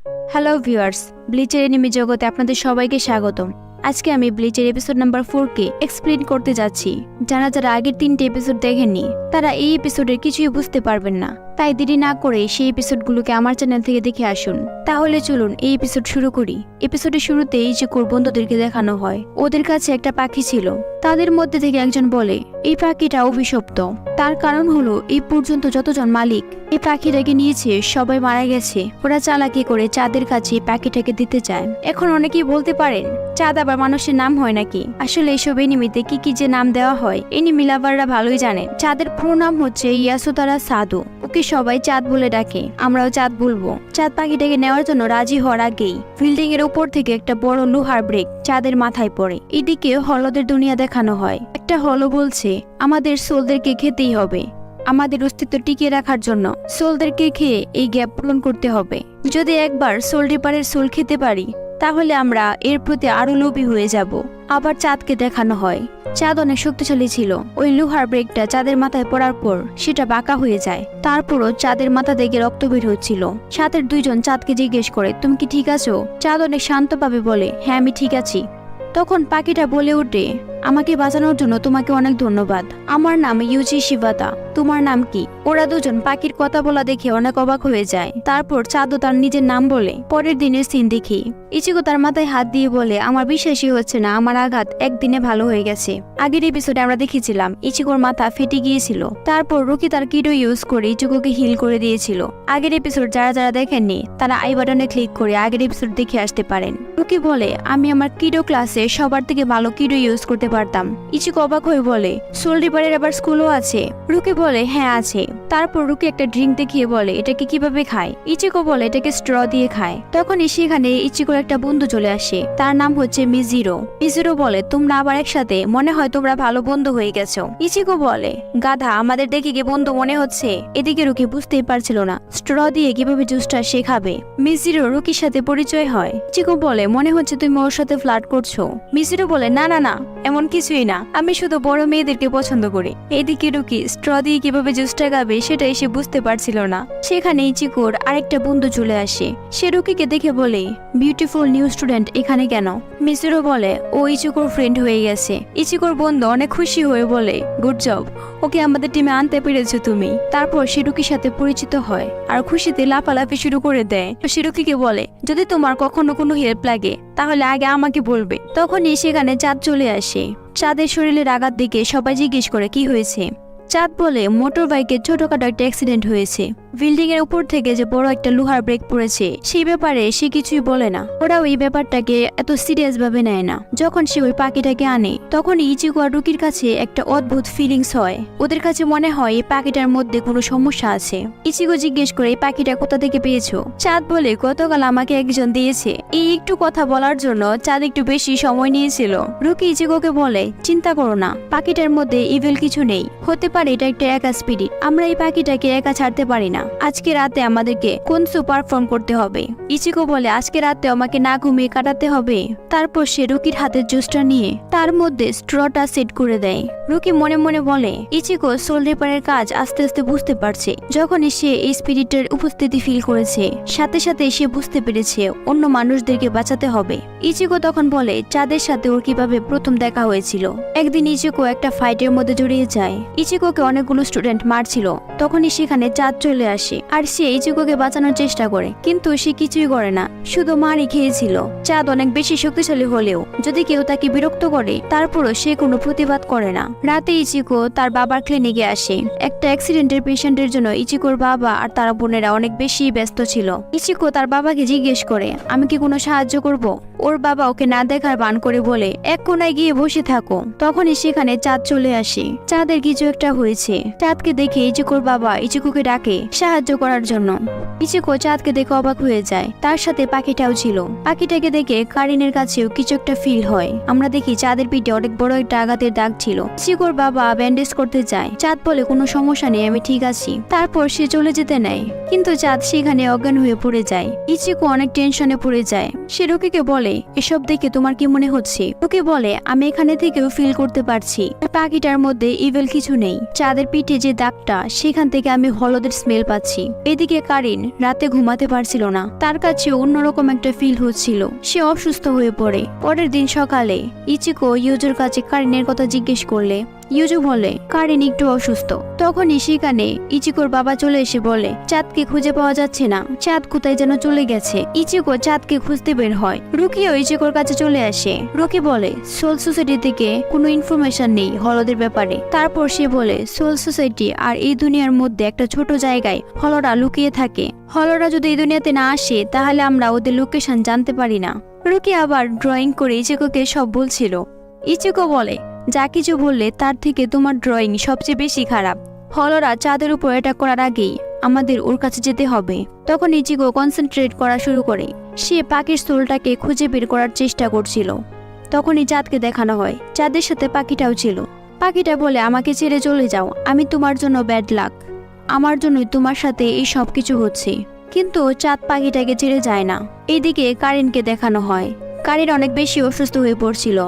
Hello viewers, ব্লিচের enemy জগতে আপনাদের সবাইকে স্বাগতম। আজকে আমি ব্লিচের এপিসোড নাম্বার 4 কে এক্সপ্লেন করতে যাচ্ছি। যারা আগের 3টে এপিসোড দেখেননি তারা এই এপিসোডের কিছুই বুঝতে পারবেন না, তাই দেরি না করে সেই এপিসোডগুলোকে আমার চ্যানেল থেকে দেখে আসুন। তাহলে চলুন এই এপিসোড শুরু করি। এপিসোডের শুরুতে ইচিকোর বন্ধুদেরকে দেখানো হয় ওদের কাছে একটা পাখি ছিল। তাদের মধ্যে থেকে একজন বলে এই পাখিটা অভিশপ্ত, তার কারণ হলো এই পর্যন্ত যতজন মালিক এই পাখিটাকে নিয়েছে সবাই মারা গেছে। ওরা চালাকি করে চাঁদের কাছে পাখিটাকে দিতে চায়। এখন অনেকেই বলতে পারেন চাঁদ আবার মানুষের নাম হয় নাকি? আসলে এইসব এনিমিতে কি কি যে নাম দেওয়া হয় এনিমি লাভাররা ভালোই জানেন। চাঁদের পুরো নাম হচ্ছে ইয়াসুতারা সাদু, ওকে সবাই চাঁদ বলে ডাকে, আমরাও চাঁদ বলবো। চাঁদ পাখিটাকে নেওয়ার জন্য রাজি হওয়ার আগেই বিল্ডিং এর উপর থেকে একটা বড় লোহার ব্রেক চাঁদের মাথায় পড়ে। এদিকে হলদের দুনিয়া দেখানো হয়। একটা হল বলছে আমাদের সোলদেরকে খেতেই হবে, আমাদের অস্তিত্ব টিকিয়ে রাখার জন্য সোলদেরকে খেয়ে এই গ্যাপ পূরণ করতে হবে। যদি একবার সোল রিপারের সোল খেতে পারি তাহলে আমরা এর প্রতি আরো লোভী হয়ে যাব। আবার চাঁদকে দেখানো হয় চাঁদ অনেক শক্তিশালী ছিল। ওই লোহার ব্রেকটা চাঁদের মাথায় পড়ার পর সেটা বাঁকা হয়ে যায়। তারপরও চাঁদের মাথা থেকে রক্ত বের হচ্ছিল। সাথের দুইজন চাঁদকে জিজ্ঞেস করে তুমি কি ঠিক আছো? চাঁদ অনেক শান্তভাবে বলে হ্যাঁ আমি ঠিক আছি। তখন পাখিটা বলে ওঠে আমাকে বাঁচানোর জন্য তোমাকে অনেক ধন্যবাদ। আমার নাম ইউজি শিবাতা, তোমার নাম কি? ওরা দুজন পাখির কথা বলা দেখে অনেক অবাক হয়ে যায়। তারপর চাঁদও তার নিজের নাম বলে। পরের দিনের সিন দেখি ইচিকো তার মাথায় হাত দিয়ে বলে আমার বিশ্বাসই হচ্ছে না আমার আঘাত একদিনে ভালো হয়ে গেছে। আগের এপিসোডে আমরা দেখেছিলাম ইচিকোর মাথা ফেটে গিয়েছিল। তারপর রুকি তার কিডো ইউজ করে ইচিকোকে হিল করে দিয়েছিল। আগের এপিসোড যারা দেখেননি তারা আই বাটনে ক্লিক করে আগের এপিসোড দেখে আসতে পারেন। রুকি বলে আমি আমার কিডো ক্লাসে সবার থেকে ভালো কিডো ইউজ করতে পারতাম। ইচিকো অবাক হয়ে বলে সোল রিপারের আবার স্কুলও আছে? রুকি বলে হ্যাঁ আছে। তারপর রুকি একটা ড্রিঙ্ক দেখিয়ে বলে এটাকে কিভাবে খায়। ইচিকো বলে এটাকে স্ট্র দিয়ে খায়। তখনই সেখানে ইচিকোর একটা বন্ধু চলে আসে, তার নাম হচ্ছে মিজিরো। মিজিরো বলে তোমরা আবার একসাথে, মনে হয় তোমরা ভালো বন্ধু হয়ে গেছো। ইচিকো বলে গাধা আমাদের দেখে কি বন্ধু মনে হচ্ছে? এদিকে রুকি বুঝতেই পারছিল না স্ট্র দিয়ে কিভাবে জুসটা শেখাবে। মিজিরো রুকির সাথে পরিচয় হয়। ইচিকো বলে মনে হচ্ছে তুমি ওর সাথে ফ্লার্ট করছো। মিজিরো বলে না না না এমন কিছুই না, আমি শুধু বড় মেয়েদেরকে পছন্দ করি। এদিকে রুকি স্ট্র দিয়ে কিভাবে জুসটা খাবে সেটা এসে বুঝতে পারছিল না। সেখানে ইচিকোর আরেকটা বন্ধু চলে আসে। সে রুকিকে দেখে বলে বিউটিফুল নিউ স্টুডেন্ট এখানে কেন? মিজিরো বলে ও ইচিকোর ফ্রেন্ড হয়ে গেছে। ইচিকোর বন্ধু অনেক খুশি হয়ে বলে গুড জব, ওকে আমাদের টিমে আনতে পেরেছো তুমি। তারপর সে রুকির সাথে পরিচিত হয় আর খুশিতে লাফালাফি শুরু করে দেয়। সে রুকিকে বলে যদি তোমার কখনো কোনো হেল্প লাগে তাহলে আগে আমাকে বলবে। তখনই সেখানে চাঁদ চলে আসে। চাঁদের শরীরের আঘাত দিকে সবাই জিজ্ঞেস করে কি হয়েছে। চাঁদ বলে মোটর বাইকের ছোটখাটো একটা অ্যাক্সিডেন্ট হয়েছে, বিল্ডিং এর উপর থেকে যে বড় একটা লোহার ব্রেক পড়েছে সেই ব্যাপারে সে কিছুই বলে না। ওরাও এই ব্যাপারটাকে এত সিরিয়াস ভাবে নেয় না। যখন সে ওই পাখিটাকে আনে তখন ইচিকো আর রুকির কাছে একটা অদ্ভুত ফিলিংস হয়। ওদের কাছে মনে হয় এই পাখিটার মধ্যে কোনো সমস্যা আছে। ইচিকো জিজ্ঞেস করে এই পাখিটা কোথা থেকে পেয়েছো? চাঁদ বলে গতকাল আমাকে একজন দিয়েছে। এই একটু কথা বলার জন্য চাঁদ একটু বেশি সময় নিয়েছিল। রুকি ইচিকোকে বলে চিন্তা করো না, পাখিটার মধ্যে ইভিল কিছু নেই, হতে পারে এটা একটা একা স্পিরিট। আমরা এই পাখিটাকে একা ছাড়তে পারি না। আজকে রাতে আমাদেরকে কোনসু পারফর্ম করতে হবে। ইচিকো বলে আজকে রাতে আমাকে না ঘুমিয়ে কাটাতে হবে। তারপর সে রুকির হাতের জুসটা নিয়ে তার মধ্যে স্ট্রটা সেট করে দেয়। রুকি মনে মনে বলে ইচিকো সোল রিপারের কাজ আস্তে আস্তে বুঝতে পারছে। যখনই সে এই স্পিরিটের উপস্থিতি ফিল করেছে সাথে সাথে সে বুঝতে পেরেছে অন্য মানুষদেরকে বাঁচাতে হবে। ইচিকো তখন বলে চাঁদের সাথে ওর কিভাবে প্রথম দেখা হয়েছিল। একদিন ইচিকো একটা ফাইটের মধ্যে জড়িয়ে যায়। ইচিকোকে অনেকগুলো স্টুডেন্ট মারছিল। তখনই সেখানে চাঁদ চলে আসে আর সে ইচিকোকে বাঁচানোর চেষ্টা করে, কিন্তু সে কিছুই করে না, শুধু মারই খেয়েছিল। চাঁদ অনেক বেশি শক্তিশালী হলেও যদি কেউ তাকে বিরক্ত করে তারপরও সে কোনো প্রতিবাদ করে না। রাতে ইচিকো তার বাবার ক্লিনিকে আসে। একটা অ্যাক্সিডেন্টের পেশেন্টের জন্য ইচিকোর বাবা আর তার বোনেরা অনেক বেশি ব্যস্ত ছিল। ইচিকো তার বাবাকে জিজ্ঞেস করে আমি কি কোনো সাহায্য করব? ওর বাবা ওকে না দেখার বান করে বলে এক কোনায় গিয়ে বসে থাকো। তখনই সেখানে চাঁদ চলে আসে। চাঁদের কিছু একটা হয়েছে। চাঁদকে দেখে ইচিকোর বাবা ইচিকোকে ডাকে সাহায্য করার জন্য। ইচিকো চাঁদকে দেখে অবাক হয়ে যায়। তার সাথে পাখিটাও ছিল। পাখিটাকে দেখে কারিনের কাছেও কিছু একটা ফিল হয়। আমরা দেখি চাঁদের পিঠে অনেক বড় একটা আঘাতের দাগ ছিল। ইচিকোর বাবা ব্যান্ডেজ করতে যায়। চাঁদ বলে কোনো সমস্যা নেই, আমি ঠিক আছি। তারপর সে চলে যেতে নেয়, কিন্তু চাঁদ সেখানে অজ্ঞান হয়ে পড়ে যায়। ইচিকো অনেক টেনশনে পড়ে যায়। সে রুকিকে বলে বলে এসব দেখে তোমার কি মনে হচ্ছে? রুকি বলে আমি এখানে থেকেও ফিল করতে পারছি পাখিটার মধ্যে ইভেল কিছু নেই। চাঁদের পিঠে যে দাগটা সেখান থেকে আমি হলদের স্মেল পাচ্ছি। এদিকে কারিন রাতে ঘুমাতে পারছিল না, তার কাছে অন্যরকম একটা ফিল হচ্ছিল। সে অসুস্থ হয়ে পড়ে। পরের দিন সকালে ইচিকো ইউজুর কাছে কারিনের কথা জিজ্ঞেস করলে ইউজু বলে কারিন একটু অসুস্থ। তখনই সেখানে ইচিকোর বাবা চলে এসে বলে চাঁদকে খুঁজে পাওয়া যাচ্ছে না, চাঁদ কোথায় যেন চলে গেছে। ইচিকো চাঁদকে খুঁজতে বের হয়। রুকিও ইচিকোর কাছে চলে আসে। রুকি বলে সোল সোসাইটি থেকে কোনো ইনফরমেশন নেই হলদের ব্যাপারে। তারপর সে বলে সোল সোসাইটি আর এই দুনিয়ার মধ্যে একটা ছোট জায়গায় হলরা লুকিয়ে থাকে। হলরা যদি এই দুনিয়াতে না আসে তাহলে আমরা ওদের লোকেশন জানতে পারি না। রুকি আবার ড্রয়িং করে ইচিকোকে সব বলছিল। ইচিকো বলে যা কিছু বললে তার থেকে তোমার ড্রয়িং সবচেয়ে বেশি খারাপ। হলরা চাঁদের উপর অ্যাটাক করার আগেই আমাদের ওর কাছে যেতে হবে। তখন ইচিকো কনসেন্ট্রেট করা শুরু করে। সে পাখির সোলটাকে খুঁজে বের করার চেষ্টা করছিল। তখনই চাঁদকে দেখানো হয়। চাঁদের সাথে পাখিটাও ছিল। পাখিটা বলে আমাকে ছেড়ে চলে যাও, আমি তোমার জন্য ব্যাড লাক, আমার জন্যই তোমার সাথে এই সব কিছু হচ্ছে। কিন্তু চাঁদ পাখিটাকে ছেড়ে যায় না। এইদিকে কারিনকে দেখানো হয়। কারিন অনেক বেশি অসুস্থ হয়ে পড়ছিল।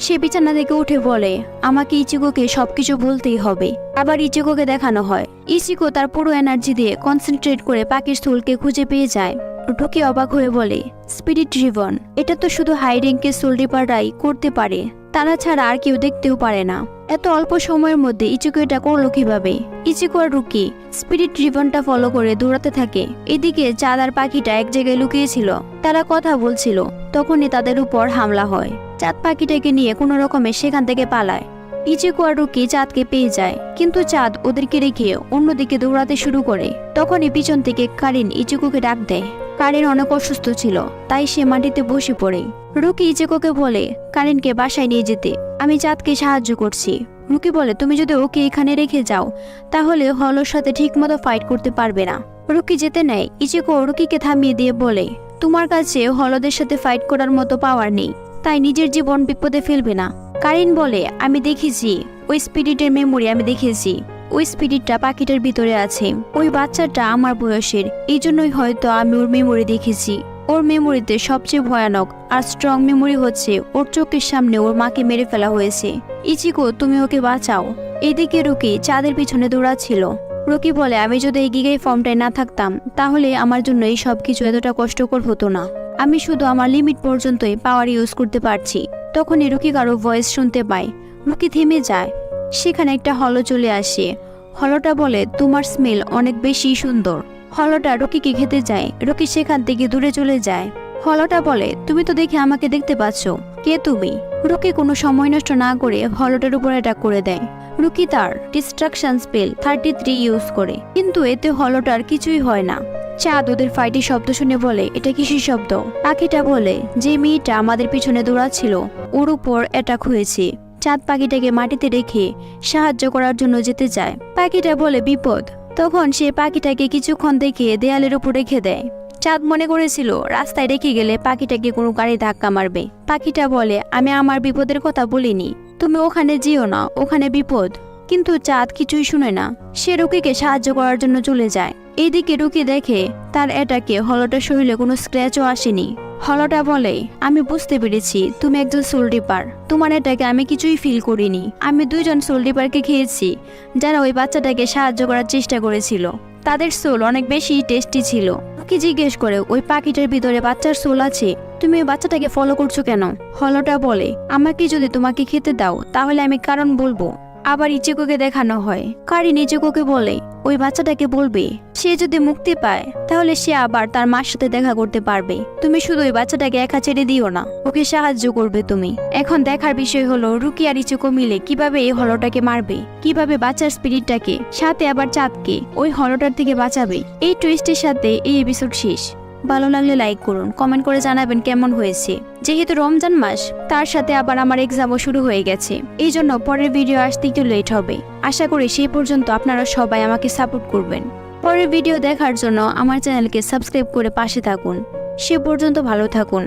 সে বিছানা থেকে উঠে বলে আমাকে ইচিকোকে সবকিছু বলতেই হবে। আবার ইচিকোকে দেখানো হয়। ইচিকো তার পুরো এনার্জি দিয়ে কনসেন্ট্রেট করে পাখির সোলকে খুঁজে পেয়ে যায়। ঢুকে অবাক হয়ে বলে স্পিরিট ড্রিভন, এটা তো শুধু হাই র্যাঙ্কের সোল রিপাররাই করতে পারে, তারা ছাড়া আর কেউ দেখতেও পারে না। এত অল্প সময়ের মধ্যে ইচিকো এটা করলো কিভাবে? ইচিকো আর রুকি স্পিরিট ড্রিভনটা ফলো করে দৌড়াতে থাকে। এদিকে চাঁদ আর পাখিটা এক জায়গায় লুকিয়েছিল। তারা কথা বলছিল। তখনই তাদের উপর হামলা হয়। চাঁদ পাখিটাকে নিয়ে কোনো রকমে সেখান থেকে পালায়। ইচিকো আর রুকি চাঁদকে পেয়ে যায়, কিন্তু চাঁদ ওদেরকে রেখে অন্যদিকে দৌড়াতে শুরু করে। তখনই পিছন থেকে কারিন ইচিকোকে ডাক দেয়। কারিন অনেক অসুস্থ ছিল, তাই সে মাটিতে বসে পড়ে। রুকি ইচিকোকে বলে কারিনকে বাসায় নিয়ে যেতে, আমি চাঁদকে সাহায্য করছি। রুকি বলে তুমি যদি ওকে এখানে রেখে যাও তাহলে হলর সাথে ঠিকমতো ফাইট করতে পারবে না। রুকি যেতে নেয়। ইচিকো রুকিকে থামিয়ে দিয়ে বলে তোমার কাছে হলদের সাথে ফাইট করার মতো পাওয়ার নেই, তাই নিজের জীবন বিপদে ফেলবে না। কারিন বলে আমি দেখেছি ওই স্পিরিটের মেমোরি, আমি দেখেছি ওই স্পিরিটটা পাখিটার ভিতরে আছে। ওই বাচ্চাটা আমার বয়সের, এই জন্যই হয়তো আমি ওর মেমোরি দেখেছি। ওর মেমোরিতে সবচেয়ে ভয়ানক আর স্ট্রং মেমোরি হচ্ছে ওর চোখের সামনে ওর মাকে মেরে ফেলা হয়েছে। ইচিকো তুমি ওকে বাঁচাও। এদিকে রুকি চাঁদের পিছনে দৌড়াচ্ছিল। রুকি বলে আমি যদি এই গিগাই ফর্মটায় না থাকতাম তাহলে আমার জন্য এই সব কিছু এতটা কষ্টকর হতো না। আমি শুধু আমার লিমিট পর্যন্তই পাওয়ার ইউজ করতে পারছি। তখনই রুকি কারো ভয়েস শুনতে পায়। রুকি থেমে যায়। সেখানে একটা হলো চলে আসে। হলোটা বলে তোমার স্মেল অনেক বেশি সুন্দর। হলোটা রুকিকে খেতে যায়। রুকি সেখান থেকে দূরে চলে যায়। হলোটা বলে তুমি তো দেখে আমাকে দেখতে পাচ্ছ, কে তুমি? রুকি কোনো সময় নষ্ট না করে হলোটার উপর অ্যাটাক করে দেয়। রুকি তার ডিস্ট্রাকশন স্পেল 33 ইউজ করে, কিন্তু এতে হলোটার কিছুই হয় না। চাঁদ ওদের ফাইটের শব্দ শুনে বলে এটা কিসের শব্দ? পাখিটা বলে যে মেয়েটা আমাদের পিছনে দৌড়াচ্ছিল ওর উপর অ্যাটাক হয়েছে। চাঁদ পাখিটাকে মাটিতে রেখে সাহায্য করার জন্য যেতে চায়। পাখিটা বলে বিপদ। তখন সে পাখিটাকে কিছুক্ষণ দেখে দেয়ালের উপর রেখে দেয়। চাঁদ মনে করেছিল রাস্তায় রেখে গেলে পাখিটাকে কোনো গাড়ি ধাক্কা মারবে। পাখিটা বলে আমি আমার বিপদের কথা বলিনি, তুমি ওখানে যেও না, ওখানে বিপদ। কিন্তু চাঁদ কিছুই শুনে না। সে রুকিকে সাহায্য করার জন্য চলে যায়। এইদিকে রুকি দেখে তার অ্যাটাকে হলোটার শরীরে কোনো স্ক্র্যাচও আসেনি। হলোটা বলে আমি বুঝতে পেরেছি তুমি একজন সোল রিপার, তোমার এটাকে আমি কিছুই ফিল করিনি। আমি 2 জন সোল রিপারকে খেয়েছি যারা ওই বাচ্চাটাকে সাহায্য করার চেষ্টা করেছিল। তাদের সোল অনেক বেশি টেস্টি ছিল। রুকি জিজ্ঞেস করে ওই পাখিটার ভিতরে বাচ্চার সোল আছে, তুমি ওই বাচ্চাটাকে ফলো করছো কেন? হলোটা বলে আমাকে যদি তোমাকে খেতে দাও তাহলে আমি কারণ বলবো। আবার ইচিকোকে দেখানো হয়। কারিন ইচিকোকে বলে ওই বাচ্চাটাকে বলবে সে যদি মুক্তি পায় তাহলে সে আবার তার মার সাথে দেখা করতে পারবে। তুমি শুধু ওই বাচ্চাটাকে একা ছেড়ে দিও না, ওকে সাহায্য করবে তুমি। এখন দেখার বিষয় হলো রুকি আর ইচিকো মিলে কিভাবে এই হলোটাকে মারবে, কিভাবে বাচ্চার স্পিরিটটাকে সাথে আবার চাঁদকে ওই হলোটার থেকে বাঁচাবে। এই টুইস্টের সাথে এই এপিসোড শেষ। ভালো লাগলে লাইক করুন, কমেন্ট করে জানাবেন কেমন হয়েছে। যেহেতু রমজান মাস, তার সাথে আবার আমার এক্সামও শুরু হয়ে গেছে, এই জন্য পরের ভিডিও আসতে একটু লেট হবে। আশা করি সেই পর্যন্ত আপনারা সবাই আমাকে সাপোর্ট করবেন। পরের ভিডিও দেখার জন্য আমার চ্যানেলকে সাবস্ক্রাইব করে পাশে থাকুন। সে পর্যন্ত ভালো থাকুন।